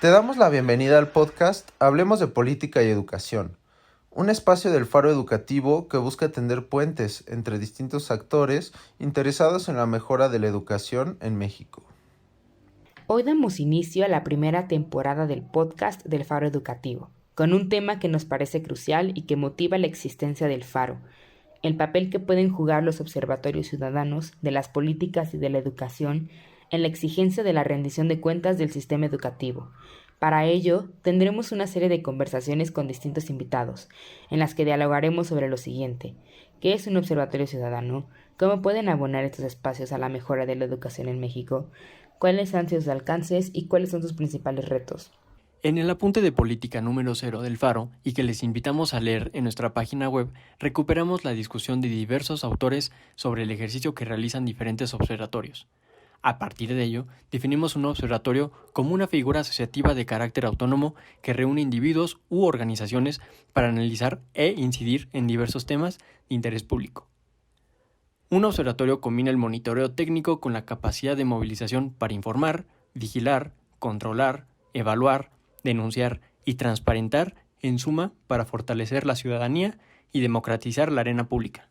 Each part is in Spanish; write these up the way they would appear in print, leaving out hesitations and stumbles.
Te damos la bienvenida al podcast Hablemos de Política y Educación, un espacio del Faro Educativo que busca tender puentes entre distintos actores interesados en la mejora de la educación en México. Hoy damos inicio a la primera temporada del podcast del Faro Educativo, con un tema que nos parece crucial y que motiva la existencia del Faro, el papel que pueden jugar los observatorios ciudadanos de las políticas y de la educación en la exigencia de la rendición de cuentas del sistema educativo. Para ello, tendremos una serie de conversaciones con distintos invitados, en las que dialogaremos sobre lo siguiente: ¿qué es un observatorio ciudadano? ¿Cómo pueden abonar estos espacios a la mejora de la educación en México? ¿Cuáles han sido sus alcances y cuáles son sus principales retos? En el apunte de política número 0 del Faro, y que les invitamos a leer en nuestra página web, recuperamos la discusión de diversos autores sobre el ejercicio que realizan diferentes observatorios. A partir de ello, definimos un observatorio como una figura asociativa de carácter autónomo que reúne individuos u organizaciones para analizar e incidir en diversos temas de interés público. Un observatorio combina el monitoreo técnico con la capacidad de movilización para informar, vigilar, controlar, evaluar, denunciar y transparentar, en suma, para fortalecer la ciudadanía y democratizar la arena pública.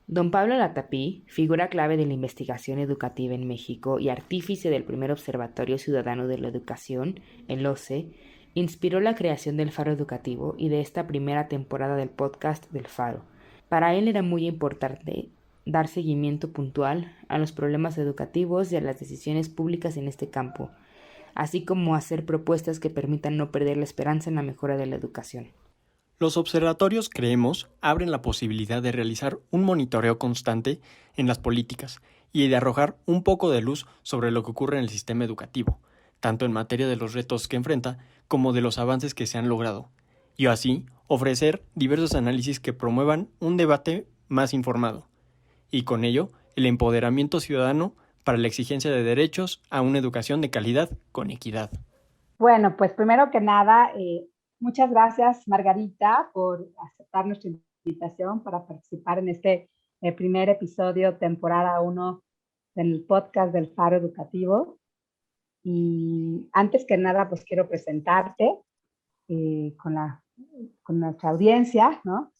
Don Pablo Latapí, figura clave de la investigación educativa en México y artífice del primer Observatorio Ciudadano de la Educación, el OCE, inspiró la creación del Faro Educativo y de esta primera temporada del podcast del Faro. Para él era muy importante dar seguimiento puntual a los problemas educativos y a las decisiones públicas en este campo, así como hacer propuestas que permitan no perder la esperanza en la mejora de la educación. Los observatorios, creemos, abren la posibilidad de realizar un monitoreo constante en las políticas y de arrojar un poco de luz sobre lo que ocurre en el sistema educativo, tanto en materia de los retos que enfrenta como de los avances que se han logrado, y así ofrecer diversos análisis que promuevan un debate más informado, y con ello el empoderamiento ciudadano para la exigencia de derechos a una educación de calidad con equidad. Bueno, pues primero que nada, muchas gracias Margarita por aceptar nuestra invitación para participar en este primer episodio, temporada 1 del podcast del Faro Educativo. Y antes que nada, pues quiero presentarte con, con nuestra audiencia, ¿no?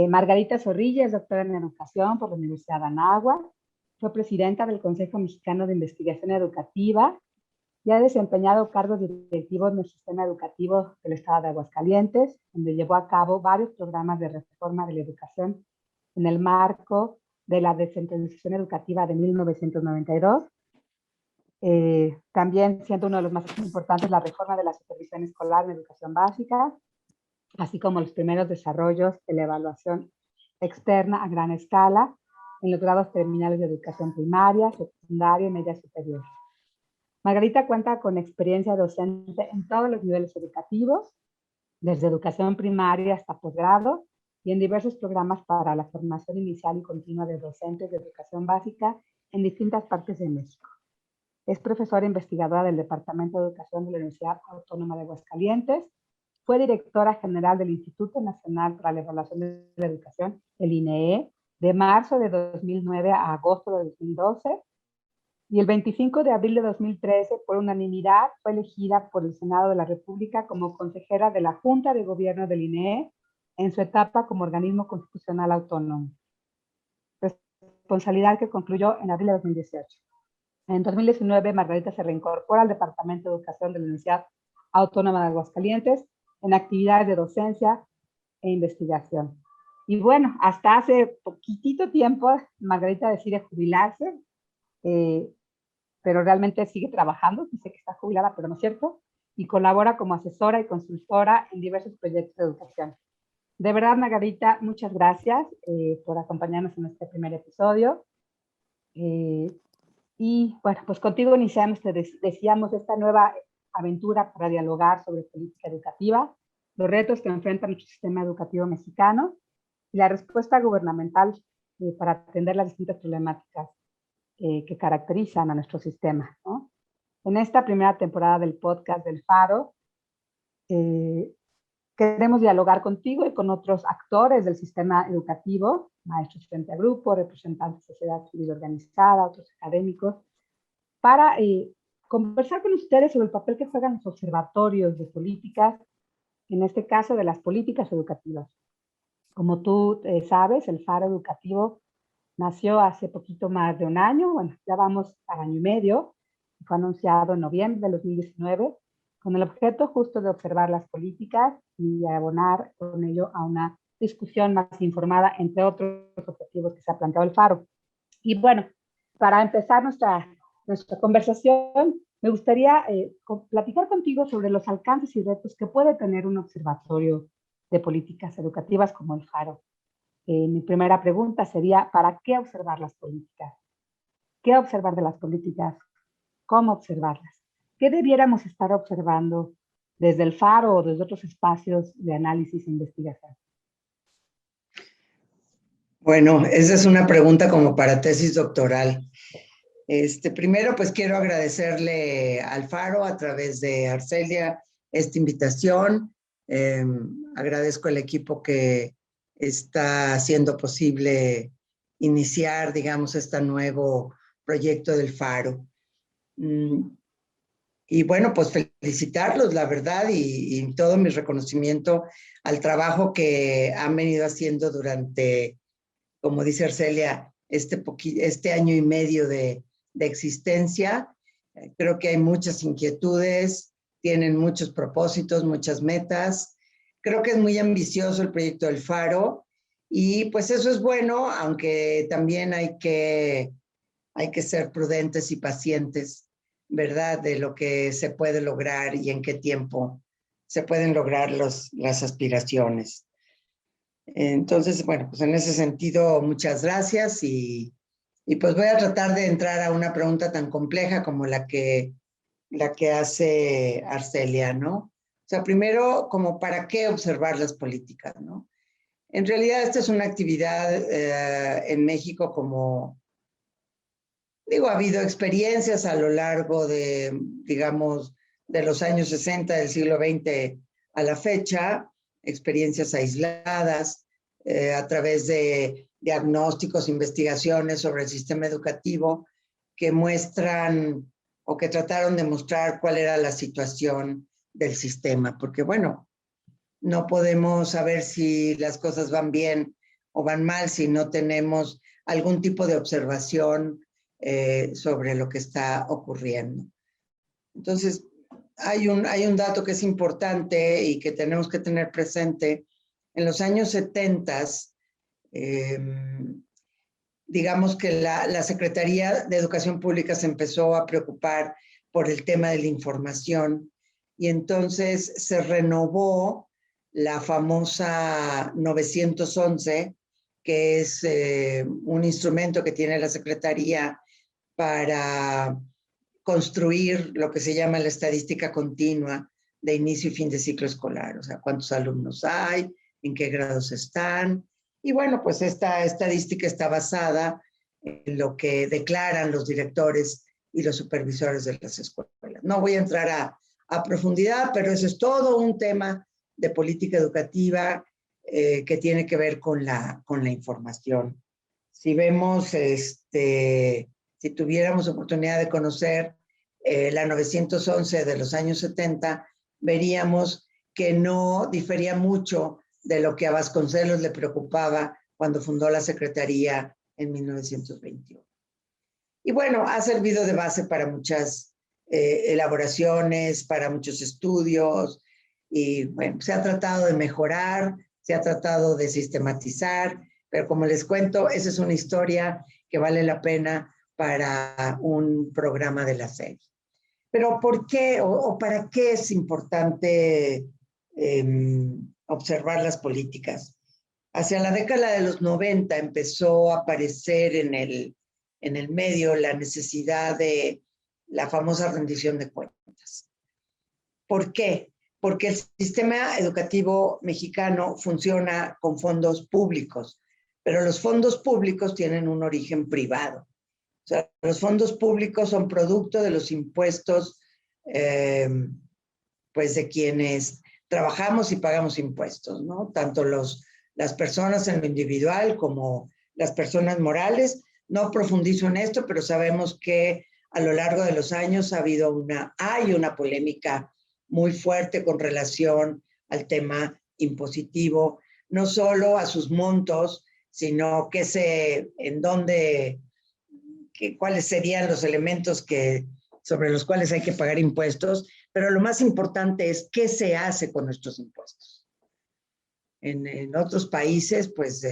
Margarita Zorrilla es doctora en educación por la Universidad de Anáhuac, fue presidenta del Consejo Mexicano de Investigación Educativa y ha desempeñado cargos directivos en el sistema educativo del estado de Aguascalientes, donde llevó a cabo varios programas de reforma de la educación en el marco de la descentralización educativa de 1992. También siendo uno de los más importantes la reforma de la supervisión escolar en educación básica, así como los primeros desarrollos de la evaluación externa a gran escala en los grados terminales de educación primaria, secundaria y media superior. Margarita cuenta con experiencia docente en todos los niveles educativos, desde educación primaria hasta posgrado, y en diversos programas para la formación inicial y continua de docentes de educación básica en distintas partes de México. Es profesora investigadora del Departamento de Educación de la Universidad Autónoma de Aguascalientes. Fue directora general del Instituto Nacional para la Evaluación de la Educación, el INEE, de marzo de 2009 a agosto de 2012. Y el 25 de abril de 2013, por unanimidad, fue elegida por el Senado de la República como consejera de la Junta de Gobierno del INEE en su etapa como organismo constitucional autónomo. Responsabilidad que concluyó en abril de 2018. En 2019, Margarita se reincorpora al Departamento de Educación de la Universidad Autónoma de Aguascalientes en actividades de docencia e investigación. Y bueno, hasta hace poquitito tiempo, Margarita decide jubilarse, pero realmente sigue trabajando, dice que está jubilada, pero no es cierto, y colabora como asesora y consultora en diversos proyectos de educación. De verdad, Margarita, muchas gracias por acompañarnos en este primer episodio. Y bueno, pues contigo iniciamos, te decíamos, esta nueva aventura para dialogar sobre política educativa, los retos que enfrenta nuestro sistema educativo mexicano y la respuesta gubernamental para atender las distintas problemáticas que caracterizan a nuestro sistema, ¿no? En esta primera temporada del podcast del Faro, queremos dialogar contigo y con otros actores del sistema educativo, maestros frente a grupo, representantes de sociedad civil organizada, otros académicos, para conversar con ustedes sobre el papel que juegan los observatorios de políticas, en este caso de las políticas educativas. Como tú sabes, el Faro Educativo nació hace poquito más de un año, bueno, ya vamos a año y medio, fue anunciado en noviembre de 2019, con el objeto justo de observar las políticas y abonar con ello a una discusión más informada, entre otros objetivos que se ha planteado el Faro. Y bueno, para empezar nuestra conversación, me gustaría platicar contigo sobre los alcances y retos que puede tener un observatorio de políticas educativas como el Faro. Mi primera pregunta sería, ¿para qué observar las políticas? ¿Qué observar de las políticas? ¿Cómo observarlas? ¿Qué debiéramos estar observando desde el Faro o desde otros espacios de análisis e investigación? Bueno, esa es una pregunta como para tesis doctoral. Primero, pues quiero agradecerle al Faro a través de Arcelia esta invitación. Agradezco al equipo que está haciendo posible iniciar, digamos, este nuevo proyecto del Faro. Y bueno, pues felicitarlos, la verdad, y todo mi reconocimiento al trabajo que han venido haciendo durante, como dice Arcelia, este año y medio de existencia. Creo que hay muchas inquietudes, tienen muchos propósitos, muchas metas. Creo que es muy ambicioso el proyecto del Faro y pues eso es bueno, aunque también hay que ser prudentes y pacientes, ¿verdad? De lo que se puede lograr y en qué tiempo se pueden lograr las aspiraciones. Entonces, bueno, pues en ese sentido, muchas gracias y pues voy a tratar de entrar a una pregunta tan compleja como la que hace Arcelia, ¿no? O sea, primero, como para qué observar las políticas, ¿no? En realidad, esta es una actividad en México como, digo, ha habido experiencias a lo largo de, digamos, de los años 60 del siglo XX a la fecha, experiencias aisladas, a través de diagnósticos, investigaciones sobre el sistema educativo que muestran o que trataron de mostrar cuál era la situación del sistema, porque bueno, no podemos saber si las cosas van bien o van mal si no tenemos algún tipo de observación sobre lo que está ocurriendo. Entonces, hay un dato que es importante y que tenemos que tener presente. En los años 70, digamos que la Secretaría de Educación Pública se empezó a preocupar por el tema de la información y entonces se renovó la famosa 911, que es un instrumento que tiene la Secretaría para construir lo que se llama la estadística continua de inicio y fin de ciclo escolar, o sea, cuántos alumnos hay, en qué grados están. Y bueno, pues esta estadística está basada en lo que declaran los directores y los supervisores de las escuelas. No voy a entrar a profundidad, pero eso es todo un tema de política educativa que tiene que ver con la información. Si vemos, si tuviéramos oportunidad de conocer la 911 de los años 70, veríamos que no difería mucho de lo que a Vasconcelos le preocupaba cuando fundó la Secretaría en 1921. Y bueno, ha servido de base para muchas elaboraciones, para muchos estudios, y bueno, se ha tratado de mejorar, se ha tratado de sistematizar, pero como les cuento, esa es una historia que vale la pena para un programa de la serie. Pero ¿por qué o para qué es importante observar las políticas? Hacia la década de los 90 empezó a aparecer en el medio la necesidad de la famosa rendición de cuentas. ¿Por qué? Porque el sistema educativo mexicano funciona con fondos públicos, pero los fondos públicos tienen un origen privado. O sea, los fondos públicos son producto de los impuestos, pues de quienes trabajamos y pagamos impuestos, ¿no? Tanto las personas en lo individual como las personas morales. No profundizo en esto, pero sabemos que a lo largo de los años hay una polémica muy fuerte con relación al tema impositivo, no solo a sus montos, sino cuáles serían los elementos sobre los cuales hay que pagar impuestos, pero lo más importante es qué se hace con nuestros impuestos. En otros países, pues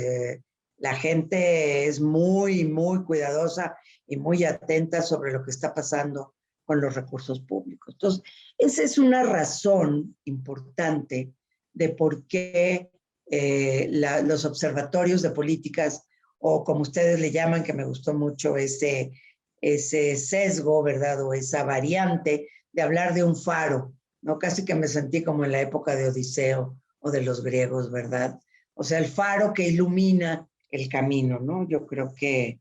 la gente es muy, muy cuidadosa y muy atenta sobre lo que está pasando con los recursos públicos. Entonces, esa es una razón importante de por qué los observatorios de políticas, o como ustedes le llaman, que me gustó mucho ese sesgo, ¿verdad? O esa variante de hablar de un faro, ¿no? Casi que me sentí como en la época de Odiseo o de los griegos, ¿verdad? O sea, el faro que ilumina el camino, ¿no? Yo creo que,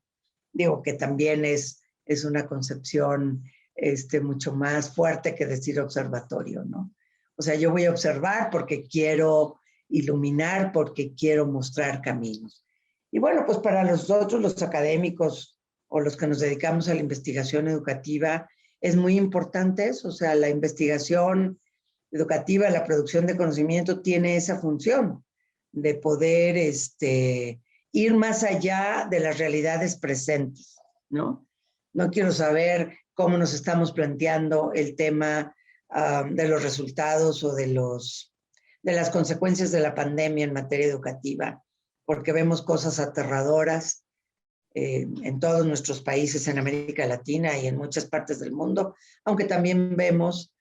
digo, que también es una concepción mucho más fuerte que decir observatorio, ¿no? O sea, yo voy a observar porque quiero iluminar, porque quiero mostrar caminos. Y bueno, pues para nosotros, los académicos o los que nos dedicamos a la investigación educativa, es muy importante eso. O sea, la investigación educativa, la producción de conocimiento tiene esa función de poder ir más allá de las realidades presentes, ¿no? No quiero saber cómo nos estamos planteando el tema de los resultados o de las consecuencias de la pandemia en materia educativa, porque vemos cosas aterradoras en todos nuestros países, en América Latina y en muchas partes del mundo, aunque también vemos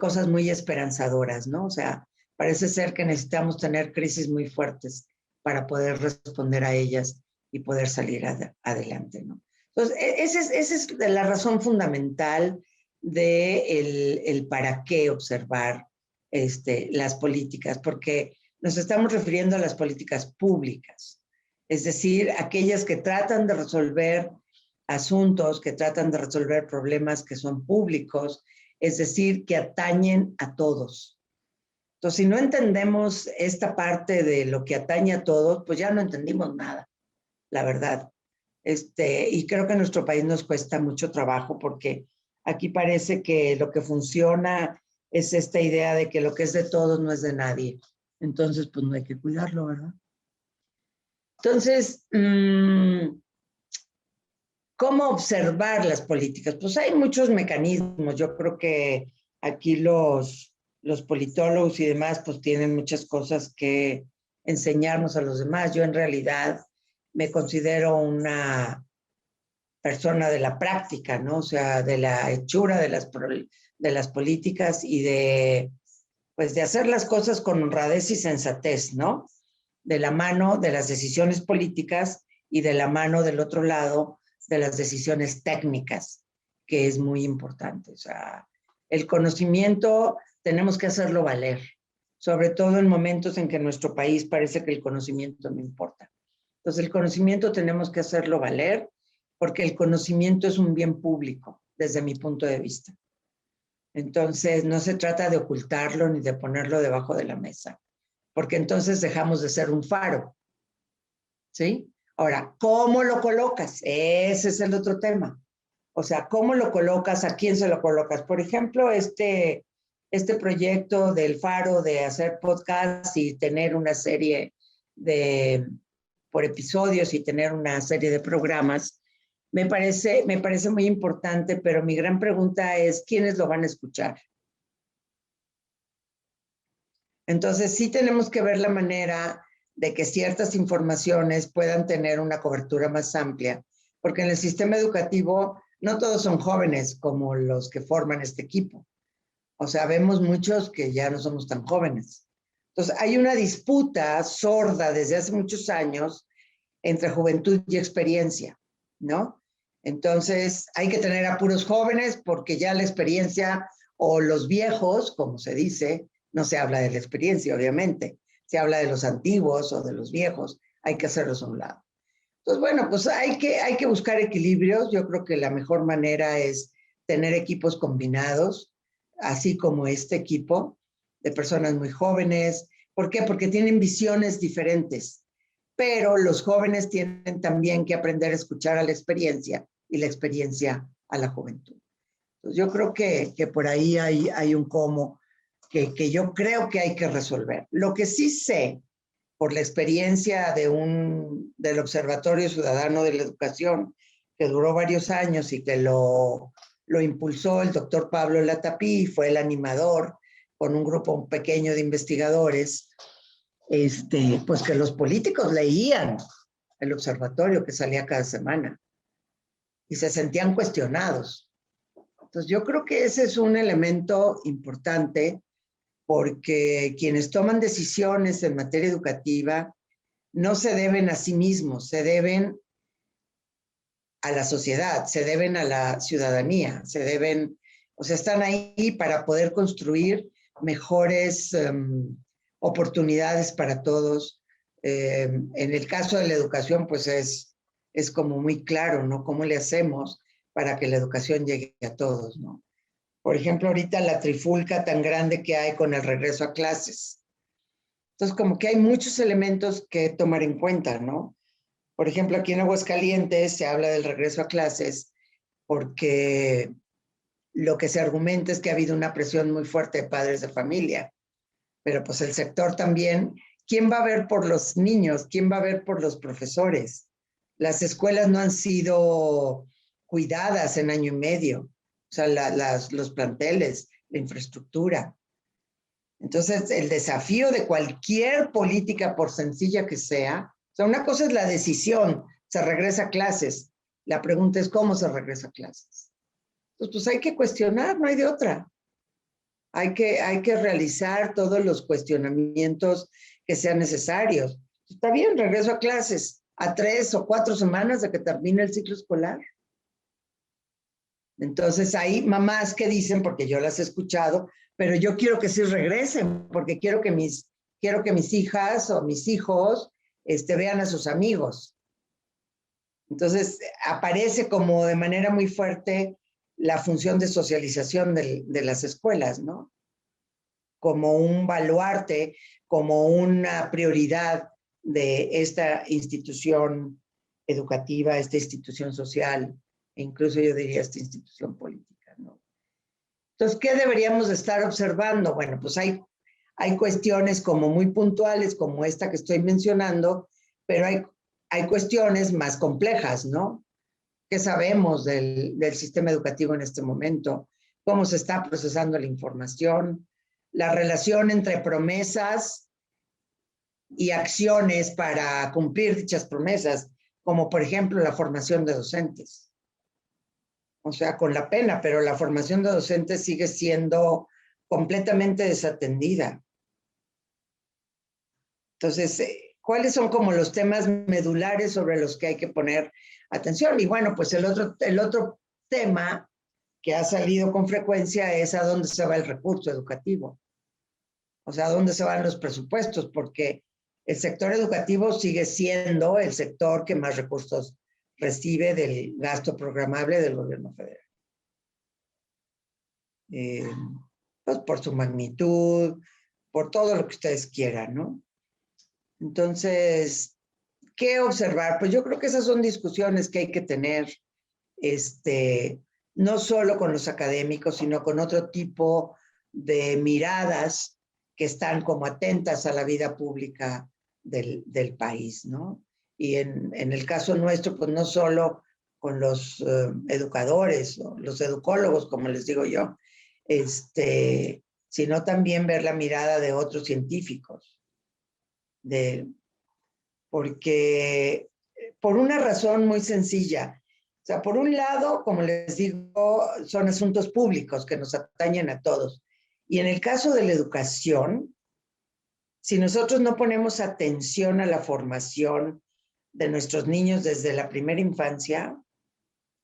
cosas muy esperanzadoras, ¿no? O sea, parece ser que necesitamos tener crisis muy fuertes para poder responder a ellas y poder salir adelante, ¿no? Entonces, esa es la razón fundamental de el para qué observar las políticas, porque nos estamos refiriendo a las políticas públicas, es decir, aquellas que tratan de resolver asuntos, que tratan de resolver problemas que son públicos, es decir, que atañen a todos. Entonces, si no entendemos esta parte de lo que atañe a todos, pues ya no entendimos nada, la verdad. Y creo que en nuestro país nos cuesta mucho trabajo porque aquí parece que lo que funciona es esta idea de que lo que es de todos no es de nadie. Entonces, pues no hay que cuidarlo, ¿verdad? Entonces, ¿cómo observar las políticas? Pues hay muchos mecanismos. Yo creo que aquí los politólogos y demás pues tienen muchas cosas que enseñarnos a los demás. Yo en realidad me considero una persona de la práctica, ¿no? O sea, de la hechura de las políticas y de hacer las cosas con honradez y sensatez, ¿no? De la mano de las decisiones políticas y de la mano del otro lado de las decisiones técnicas, que es muy importante. O sea, el conocimiento tenemos que hacerlo valer, sobre todo en momentos en que en nuestro país parece que el conocimiento no importa. Entonces, el conocimiento tenemos que hacerlo valer porque el conocimiento es un bien público, desde mi punto de vista. Entonces, no se trata de ocultarlo ni de ponerlo debajo de la mesa, porque entonces dejamos de ser un faro, ¿sí? Ahora, ¿cómo lo colocas? Ese es el otro tema. O sea, ¿cómo lo colocas? ¿A quién se lo colocas? Por ejemplo, este proyecto del Faro de hacer podcast y tener una serie por episodios y tener una serie de programas, me parece muy importante, pero mi gran pregunta es, ¿quiénes lo van a escuchar? Entonces, sí tenemos que ver la manera de que ciertas informaciones puedan tener una cobertura más amplia, porque en el sistema educativo no todos son jóvenes como los que forman este equipo. O sea, vemos muchos que ya no somos tan jóvenes. Entonces, hay una disputa sorda desde hace muchos años entre juventud y experiencia, ¿no? Entonces, hay que tener a puros jóvenes porque ya la experiencia o los viejos, como se dice, no se habla de la experiencia, obviamente, se habla de los antiguos o de los viejos, hay que hacerlos a un lado. Entonces, bueno, pues hay que buscar equilibrios. Yo creo que la mejor manera es tener equipos combinados, así como este equipo de personas muy jóvenes. ¿Por qué? Porque tienen visiones diferentes, pero los jóvenes tienen también que aprender a escuchar a la experiencia y la experiencia a la juventud. Entonces, yo creo que por ahí hay un cómo que yo creo que hay que resolver. Lo que sí sé, por la experiencia del Observatorio Ciudadano de la Educación, que duró varios años y que lo impulsó el doctor Pablo Latapí, fue el animador con un grupo pequeño de investigadores, pues que los políticos leían el observatorio que salía cada semana y se sentían cuestionados. Entonces yo creo que ese es un elemento importante, porque quienes toman decisiones en materia educativa no se deben a sí mismos, se deben a la sociedad, se deben a la ciudadanía, están ahí para poder construir mejores oportunidades para todos. En el caso de la educación, pues es como muy claro, ¿no? ¿Cómo le hacemos para que la educación llegue a todos, ¿no? Por ejemplo, ahorita la trifulca tan grande que hay con el regreso a clases. Entonces, como que hay muchos elementos que tomar en cuenta, ¿no? Por ejemplo, aquí en Aguascalientes se habla del regreso a clases porque lo que se argumenta es que ha habido una presión muy fuerte de padres de familia, pero pues el sector también, ¿quién va a ver por los niños? ¿Quién va a ver por los profesores? Las escuelas no han sido cuidadas en año y medio, o sea, los planteles, la infraestructura. Entonces, el desafío de cualquier política, por sencilla que sea, o sea, una cosa es la decisión, se regresa a clases. La pregunta es cómo se regresa a clases. Entonces, pues hay que cuestionar, no hay de otra. Hay que realizar todos los cuestionamientos que sean necesarios. Está bien, regreso a clases a 3 o 4 semanas de que termine el ciclo escolar. Entonces hay mamás que dicen, porque yo las he escuchado, pero yo quiero que sí regresen, porque quiero que mis hijas o mis hijos vean a sus amigos. Entonces aparece como de manera muy fuerte la función de socialización de las escuelas, ¿no? Como un baluarte, como una prioridad de esta institución educativa, esta institución social, e incluso yo diría esta institución política, ¿no? Entonces, ¿qué deberíamos estar observando? Bueno, pues hay cuestiones como muy puntuales, como esta que estoy mencionando, pero hay cuestiones más complejas, ¿no? ¿Qué sabemos del sistema educativo en este momento? ¿Cómo se está procesando la información? La relación entre promesas y acciones para cumplir dichas promesas, como por ejemplo la formación de docentes. O sea, con la pena, pero la formación de docentes sigue siendo completamente desatendida. Entonces, ¿cuáles son como los temas medulares sobre los que hay que poner atención? Y bueno, pues el otro tema que ha salido con frecuencia es a dónde se va el recurso educativo. O sea, a dónde se van los presupuestos, porque el sector educativo sigue siendo el sector que más recursos recibe del gasto programable del gobierno federal. Pues por su magnitud, por todo lo que ustedes quieran, ¿no? Entonces, ¿qué observar? Pues yo creo que esas son discusiones que hay que tener, no solo con los académicos, sino con otro tipo de miradas que están como atentas a la vida pública del país, ¿no? Y en el caso nuestro, pues no solo con los educadores, o los educólogos, como les digo yo, sino también ver la mirada de otros científicos, porque por una razón muy sencilla. O sea, por un lado, como les digo, son asuntos públicos que nos atañen a todos. Y en el caso de la educación, si nosotros no ponemos atención a la formación de nuestros niños desde la primera infancia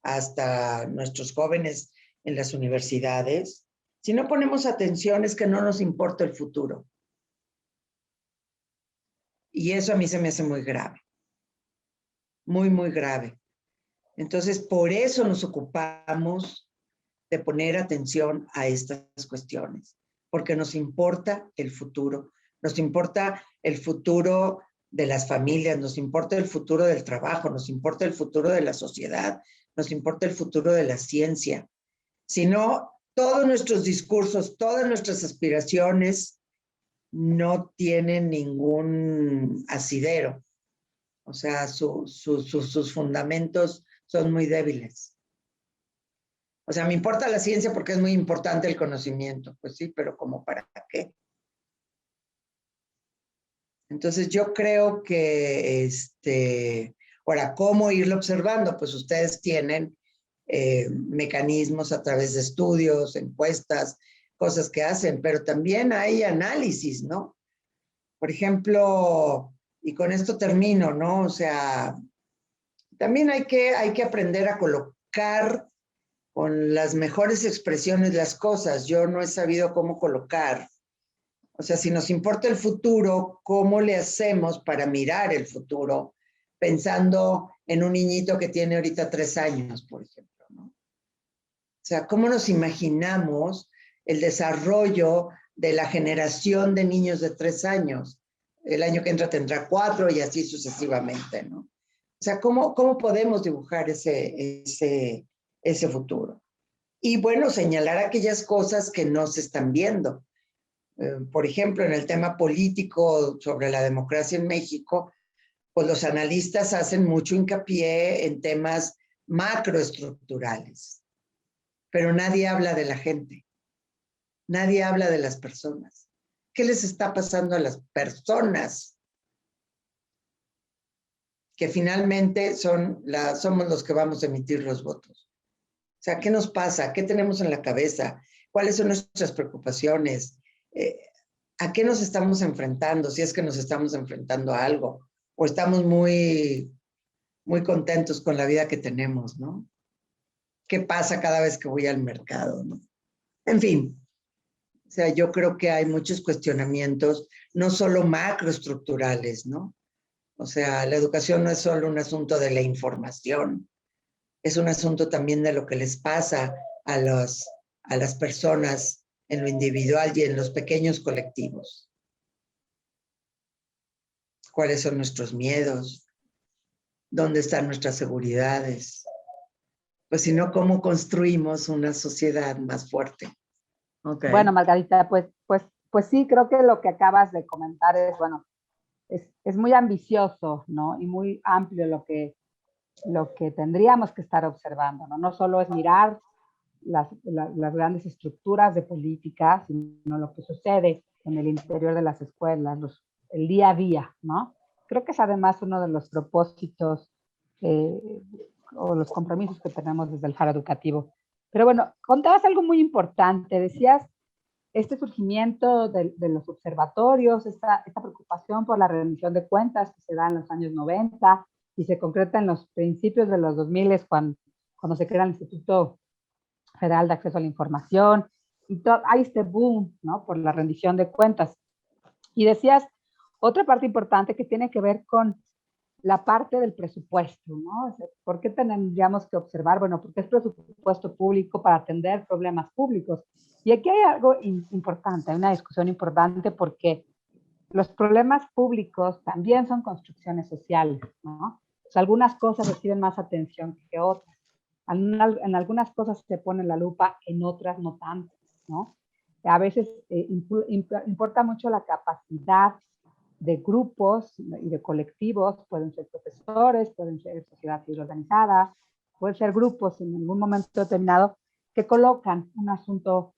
hasta nuestros jóvenes en las universidades, si no ponemos atención es que no nos importa el futuro. Y eso a mí se me hace muy grave. Muy, muy grave. Entonces, por eso nos ocupamos de poner atención a estas cuestiones, porque nos importa el futuro. Nos importa el futuro de las familias, nos importa el futuro del trabajo, nos importa el futuro de la sociedad, nos importa el futuro de la ciencia. Si no, todos nuestros discursos, todas nuestras aspiraciones no tienen ningún asidero. O sea, sus fundamentos son muy débiles. O sea, me importa la ciencia porque es muy importante el conocimiento. Pues sí, pero ¿como para qué? Entonces yo creo que, ahora, ¿cómo irlo observando? Pues ustedes tienen mecanismos a través de estudios, encuestas, cosas que hacen, pero también hay análisis, ¿no? Por ejemplo, y con esto termino, ¿no? O sea, también hay que aprender a colocar con las mejores expresiones las cosas. Yo no he sabido cómo colocar. O sea, si nos importa el futuro, ¿cómo le hacemos para mirar el futuro? Pensando en un niñito que tiene ahorita 3 años, por ejemplo, ¿no? O sea, ¿cómo nos imaginamos el desarrollo de la generación de niños de 3 años? El año que entra tendrá 4 y así sucesivamente, ¿no? O sea, ¿cómo podemos dibujar ese futuro? Y bueno, señalar aquellas cosas que no se están viendo. Por ejemplo, en el tema político sobre la democracia en México, pues los analistas hacen mucho hincapié en temas macroestructurales, pero nadie habla de la gente, nadie habla de las personas. ¿Qué les está pasando a las personas? Que finalmente somos los que vamos a emitir los votos. O sea, ¿qué nos pasa? ¿Qué tenemos en la cabeza? ¿Cuáles son nuestras preocupaciones? ¿A qué nos estamos enfrentando? Si es que nos estamos enfrentando a algo, o estamos muy, muy contentos con la vida que tenemos, ¿no? ¿Qué pasa cada vez que voy al mercado, no? En fin, o sea, yo creo que hay muchos cuestionamientos, no solo macroestructurales, ¿no? O sea, la educación no es solo un asunto de la información, es un asunto también de lo que les pasa a las personas en lo individual y en los pequeños colectivos. ¿Cuáles son nuestros miedos? ¿Dónde están nuestras seguridades? Pues si no, ¿cómo construimos una sociedad más fuerte? Okay. Bueno, Margarita, pues sí, creo que lo que acabas de comentar es, bueno, es muy ambicioso, ¿no? Y muy amplio lo que tendríamos que estar observando, ¿no? No solo es mirar las grandes estructuras de política, sino lo que sucede en el interior de las escuelas, el día a día, ¿no? Creo que es además uno de los propósitos o los compromisos que tenemos desde el Faro Educativo. Pero bueno, contabas algo muy importante, decías este surgimiento de los observatorios, esta preocupación por la rendición de cuentas que se da en los años 90 y se concreta en los principios de los 2000 cuando se crea el Instituto Federal de Acceso a la Información, y hay este boom, ¿no? Por la rendición de cuentas. Y decías, otra parte importante que tiene que ver con la parte del presupuesto, ¿no? O sea, ¿por qué tendríamos que observar? Bueno, porque es presupuesto público para atender problemas públicos. Y aquí hay algo importante, hay una discusión importante porque los problemas públicos también son construcciones sociales, ¿no? O sea, algunas cosas reciben más atención que otras. En algunas cosas se pone la lupa, en otras no tanto, ¿no? A veces importa mucho la capacidad de grupos y de colectivos, pueden ser profesores, pueden ser sociedad civil organizada, pueden ser grupos en algún momento determinado que colocan un asunto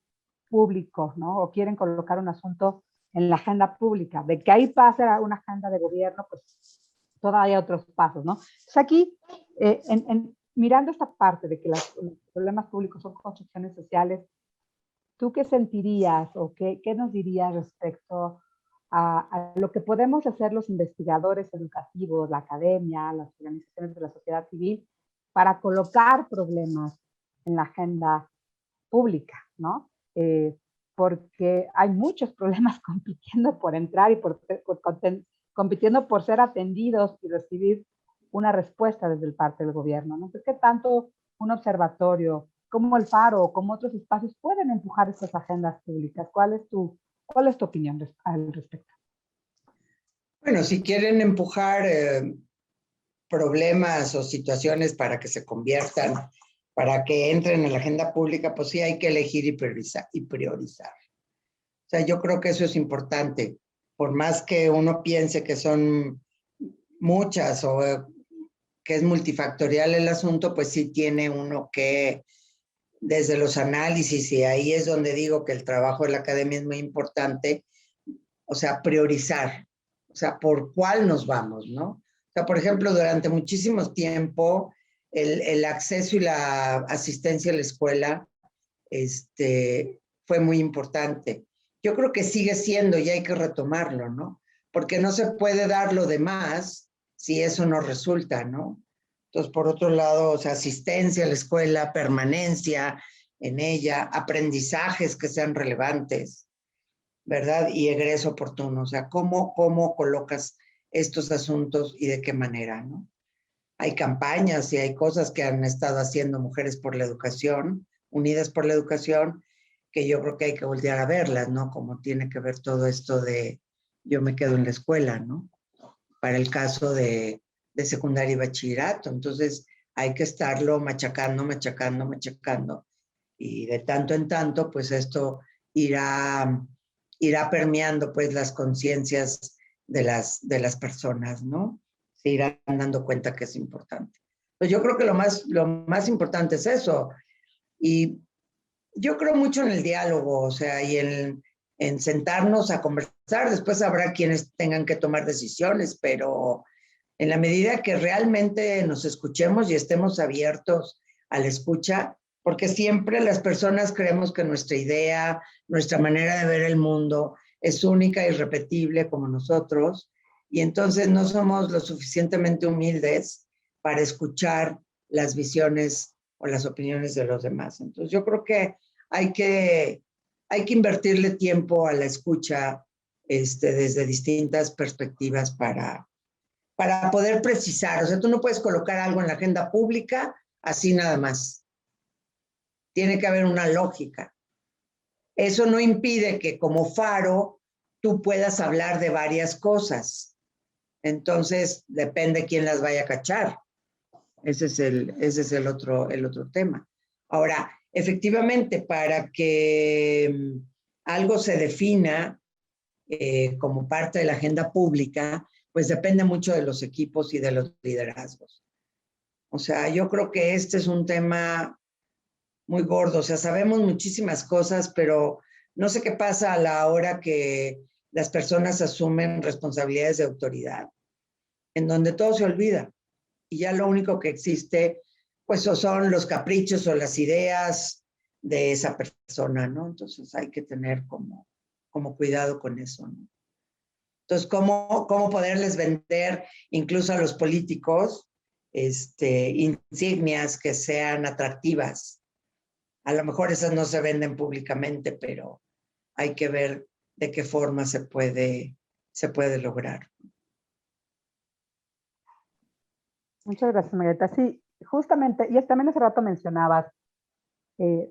público, ¿no? O quieren colocar un asunto en la agenda pública. De que ahí pase a una agenda de gobierno, pues todavía hay otros pasos, ¿no? Entonces aquí, mirando esta parte de que los problemas públicos son construcciones sociales, ¿tú qué sentirías o qué nos dirías respecto a lo que podemos hacer los investigadores educativos, la academia, las organizaciones de la sociedad civil, para colocar problemas en la agenda pública, ¿no? Porque hay muchos problemas compitiendo por entrar y compitiendo por ser atendidos y recibir una respuesta desde parte del gobierno, ¿no? Entonces, ¿qué tanto un observatorio como el Faro o como otros espacios pueden empujar estas agendas públicas? ¿Cuál es tu opinión al respecto? Bueno, si quieren empujar problemas o situaciones para que se conviertan, para que entren en la agenda pública, pues sí hay que elegir y priorizar. O sea, yo creo que eso es importante. Por más que uno piense que son muchas o que es multifactorial el asunto, pues sí tiene uno que, desde los análisis, y ahí es donde digo que el trabajo de la academia es muy importante, o sea, priorizar, o sea, por cuál nos vamos, ¿no? O sea, por ejemplo, durante muchísimo tiempo, el acceso y la asistencia a la escuela fue muy importante. Yo creo que sigue siendo y hay que retomarlo, ¿no? Porque no se puede dar lo demás si eso no resulta, ¿no? Entonces, por otro lado, o sea, asistencia a la escuela, permanencia en ella, aprendizajes que sean relevantes, ¿verdad? Y egreso oportuno, o sea, cómo colocas estos asuntos y de qué manera, ¿no? Hay campañas y hay cosas que han estado haciendo Mujeres por la Educación, Unidas por la Educación, que yo creo que hay que voltear a verlas, ¿no? Como tiene que ver todo esto de yo me quedo en la escuela, ¿no? Para el caso de secundaria y bachillerato. Entonces, hay que estarlo machacando, machacando, machacando. Y de tanto en tanto, pues esto irá permeando pues las conciencias de las personas, ¿no? Se irán dando cuenta que es importante. Pues yo creo que lo más importante es eso. Y yo creo mucho en el diálogo, o sea, y en sentarnos a conversar. Después habrá quienes tengan que tomar decisiones, pero en la medida que realmente nos escuchemos y estemos abiertos a la escucha, porque siempre las personas creemos que nuestra idea, nuestra manera de ver el mundo es única y irrepetible como nosotros, y entonces no somos lo suficientemente humildes para escuchar las visiones o las opiniones de los demás. Entonces yo creo que hay que, hay que invertirle tiempo a la escucha desde distintas perspectivas para poder precisar. O sea, tú no puedes colocar algo en la agenda pública así nada más. Tiene que haber una lógica. Eso no impide que como faro tú puedas hablar de varias cosas. Entonces, depende quién las vaya a cachar. Ese es el otro tema. Ahora, efectivamente, para que algo se defina como parte de la agenda pública, pues depende mucho de los equipos y de los liderazgos. O sea, yo creo que este es un tema muy gordo. O sea, sabemos muchísimas cosas, pero no sé qué pasa a la hora que las personas asumen responsabilidades de autoridad, en donde todo se olvida. Y ya lo único que existe, pues o son los caprichos o las ideas de esa persona, ¿no? Entonces hay que tener como cuidado con eso, ¿no? Entonces, ¿cómo poderles vender incluso a los políticos insignias que sean atractivas? A lo mejor esas no se venden públicamente, pero hay que ver de qué forma se puede lograr. Muchas gracias, Margarita. Sí, justamente, y también hace rato mencionabas,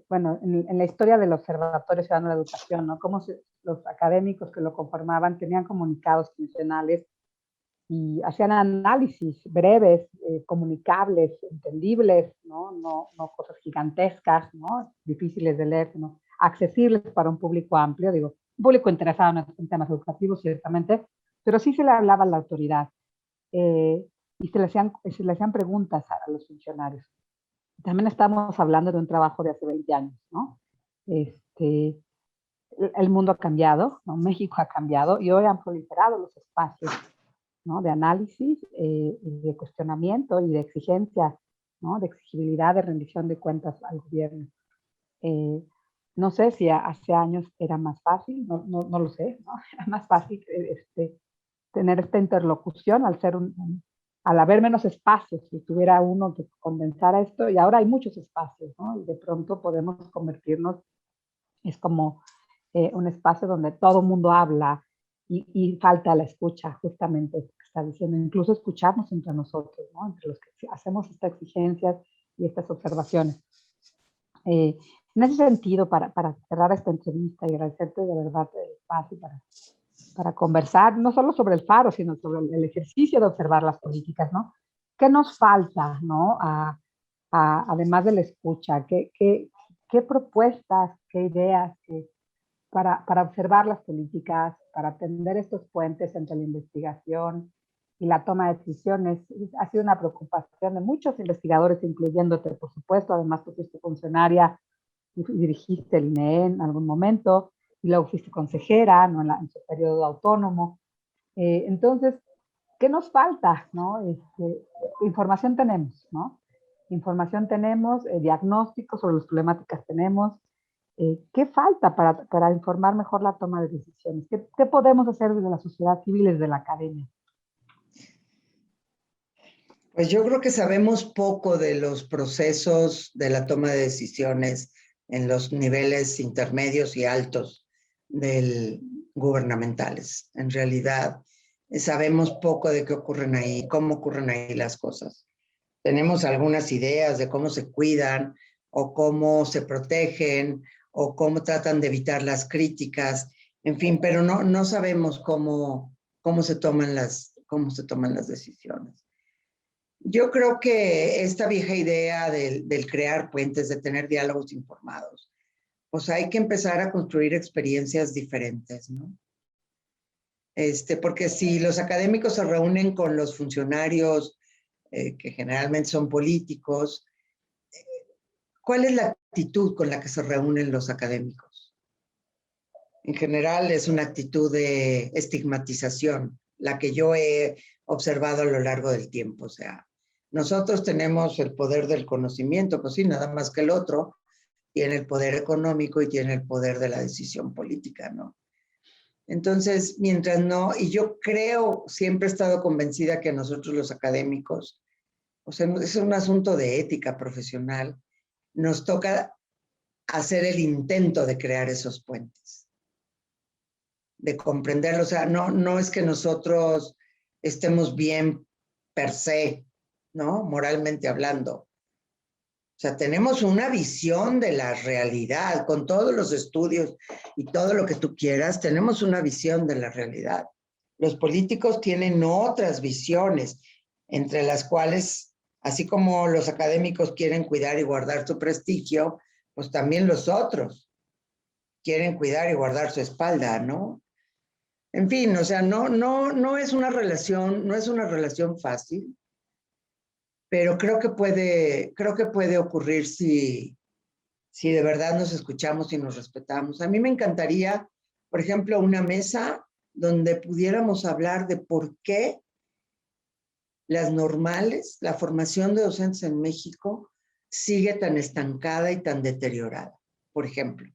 bueno, en la historia del Observatorio Ciudadano de la Educación, ¿no? Cómo los académicos que lo conformaban tenían comunicados quincenales y hacían análisis breves, comunicables, entendibles, ¿no? No cosas gigantescas, ¿no? Difíciles de leer, sino accesibles para un público amplio, digo, un público interesado en temas educativos, ciertamente, pero sí se le hablaba a la autoridad y se le hacían preguntas a los funcionarios. También estamos hablando de un trabajo de hace 20 años, ¿no? El mundo ha cambiado, ¿no? México ha cambiado y hoy han proliferado los espacios, ¿no? De análisis y de cuestionamiento y de exigencia, ¿no? De exigibilidad, de rendición de cuentas al gobierno. Eh, no sé si hace años era más fácil, no lo sé, ¿no? Era más fácil tener esta interlocución al haber menos espacios, si tuviera uno que condensara esto, y ahora hay muchos espacios, ¿no? Y de pronto podemos convertirnos, es como un espacio donde todo el mundo habla y falta la escucha, justamente eso que está diciendo, incluso escucharnos entre nosotros, ¿no? Entre los que hacemos estas exigencias y estas observaciones. En ese sentido, para cerrar esta entrevista y agradecerte de verdad el espacio para para conversar, no solo sobre el faro, sino sobre el ejercicio de observar las políticas, ¿no? ¿Qué nos falta, ¿no? Además de la escucha, qué propuestas, qué ideas para observar las políticas, para tender estos puentes entre la investigación y la toma de decisiones? Ha sido una preocupación de muchos investigadores, incluyéndote, por supuesto. Además, tú fuiste funcionaria y dirigiste el INEE en algún momento, y luego fuiste consejera, ¿no? En su periodo autónomo. Entonces, ¿qué nos falta, no? Información tenemos, ¿no? Información tenemos, diagnósticos sobre las problemáticas tenemos. ¿Qué falta para informar mejor la toma de decisiones? ¿Qué podemos hacer desde la sociedad civil y desde la academia? Pues yo creo que sabemos poco de los procesos de la toma de decisiones en los niveles intermedios y altos gubernamentales. En realidad, sabemos poco de qué ocurren ahí, cómo ocurren ahí las cosas. Tenemos algunas ideas de cómo se cuidan o cómo se protegen o cómo tratan de evitar las críticas, en fin, pero no sabemos cómo se toman las decisiones. Yo creo que esta vieja idea del crear puentes, de tener diálogos informados, pues hay que empezar a construir experiencias diferentes, ¿no? Porque si los académicos se reúnen con los funcionarios, que generalmente son políticos, ¿cuál es la actitud con la que se reúnen los académicos? En general es una actitud de estigmatización, la que yo he observado a lo largo del tiempo. O sea, nosotros tenemos el poder del conocimiento, pues sí, nada más que el otro tiene el poder económico y tiene el poder de la decisión política, ¿no? Entonces, mientras no, y yo creo, siempre he estado convencida que nosotros los académicos, o sea, es un asunto de ética profesional, nos toca hacer el intento de crear esos puentes, de comprenderlo. O sea, no es que nosotros estemos bien per se, ¿no? Moralmente hablando. O sea, tenemos una visión de la realidad, con todos los estudios y todo lo que tú quieras, tenemos una visión de la realidad. Los políticos tienen otras visiones, entre las cuales, así como los académicos quieren cuidar y guardar su prestigio, pues también los otros quieren cuidar y guardar su espalda, ¿no? En fin, o sea, no es una relación fácil, pero creo que puede ocurrir si de verdad nos escuchamos y nos respetamos. A mí me encantaría, por ejemplo, una mesa donde pudiéramos hablar de por qué las normales, la formación de docentes en México, sigue tan estancada y tan deteriorada. Por ejemplo,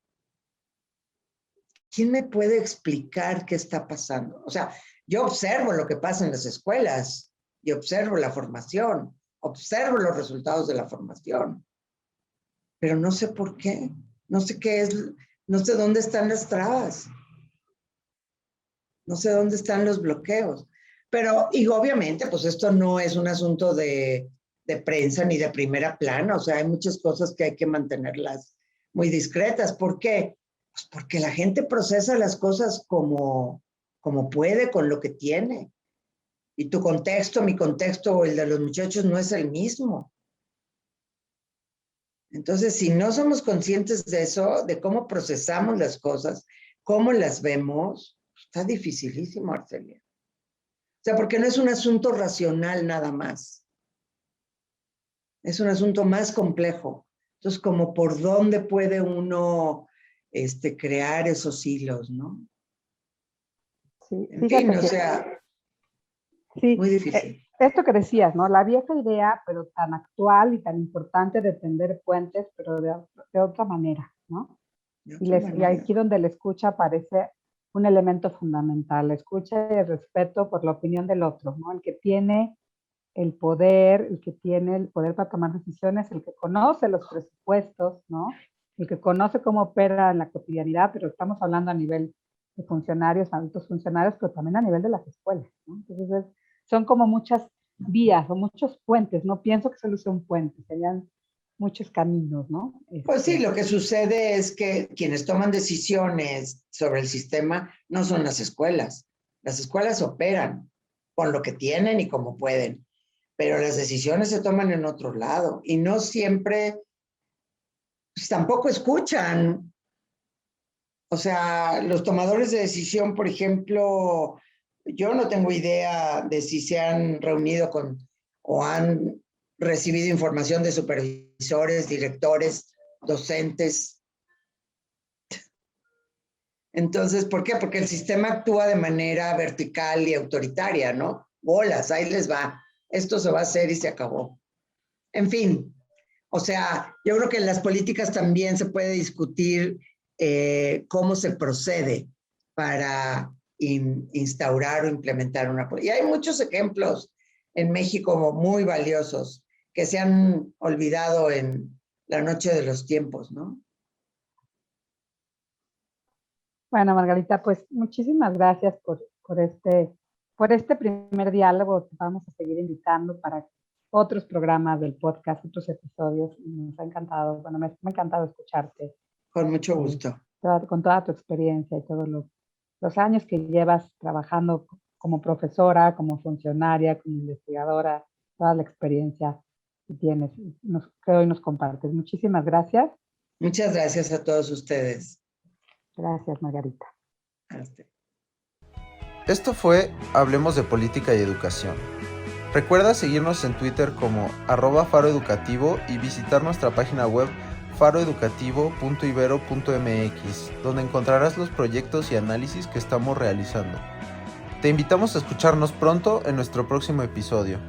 ¿quién me puede explicar qué está pasando? O sea, yo observo lo que pasa en las escuelas y observo la formación, observo los resultados de la formación, pero no sé por qué, no sé qué es, no sé dónde están las trabas, no sé dónde están los bloqueos. Pero, y obviamente, pues esto no es un asunto de prensa ni de primera plana. O sea, hay muchas cosas que hay que mantenerlas muy discretas. ¿Por qué? Pues porque la gente procesa las cosas como puede, con lo que tiene. Y tu contexto, mi contexto o el de los muchachos no es el mismo. Entonces, si no somos conscientes de eso, de cómo procesamos las cosas, cómo las vemos, está dificilísimo, Arcelia. O sea, porque no es un asunto racional nada más. Es un asunto más complejo. Entonces, como por dónde puede uno crear esos hilos, ¿no? Sí, en fin, o sea, sí, muy difícil. Esto que decías, ¿no? La vieja idea, pero tan actual y tan importante de tender puentes, pero de otra manera, ¿no? Y aquí donde la escucha aparece un elemento fundamental, la escucha y el respeto por la opinión del otro, ¿no? El que tiene el poder para tomar decisiones, el que conoce los presupuestos, ¿no? El que conoce cómo opera en la cotidianidad, pero estamos hablando a nivel de funcionarios, adultos funcionarios, pero también a nivel de las escuelas, ¿no? Entonces, son como muchas vías o muchos puentes. No pienso que solo sea un puente, serían muchos caminos, ¿no? Pues sí, lo que sucede es que quienes toman decisiones sobre el sistema no son las escuelas, Las escuelas operan con lo que tienen y como pueden, pero las decisiones se toman en otro lado y no siempre, pues tampoco escuchan. O sea, los tomadores de decisión, por ejemplo, yo no tengo idea de si se han reunido con o han recibido información de supervisores, directores, docentes. Entonces, ¿por qué? Porque el sistema actúa de manera vertical y autoritaria, ¿no? Bolas, ahí les va. Esto se va a hacer y se acabó. En fin, o sea, yo creo que en las políticas también se puede discutir cómo se procede para instaurar o implementar una política. Y hay muchos ejemplos en México muy valiosos que se han olvidado en la noche de los tiempos, ¿no? Bueno, Margarita, pues muchísimas gracias por este primer diálogo. Vamos a seguir invitando para otros programas del podcast, otros episodios. Nos ha encantado, bueno, me ha encantado escucharte. Con mucho gusto. Con toda tu experiencia y todos los años que llevas trabajando como profesora, como funcionaria, como investigadora, toda la experiencia que tienes, que hoy nos compartes. Muchísimas gracias. Muchas gracias a todos ustedes. Gracias, Margarita. Esto fue Hablemos de Política y Educación. Recuerda seguirnos en Twitter como @faroeducativo y visitar nuestra página web faroeducativo.ibero.mx, donde encontrarás los proyectos y análisis que estamos realizando. Te invitamos a escucharnos pronto en nuestro próximo episodio.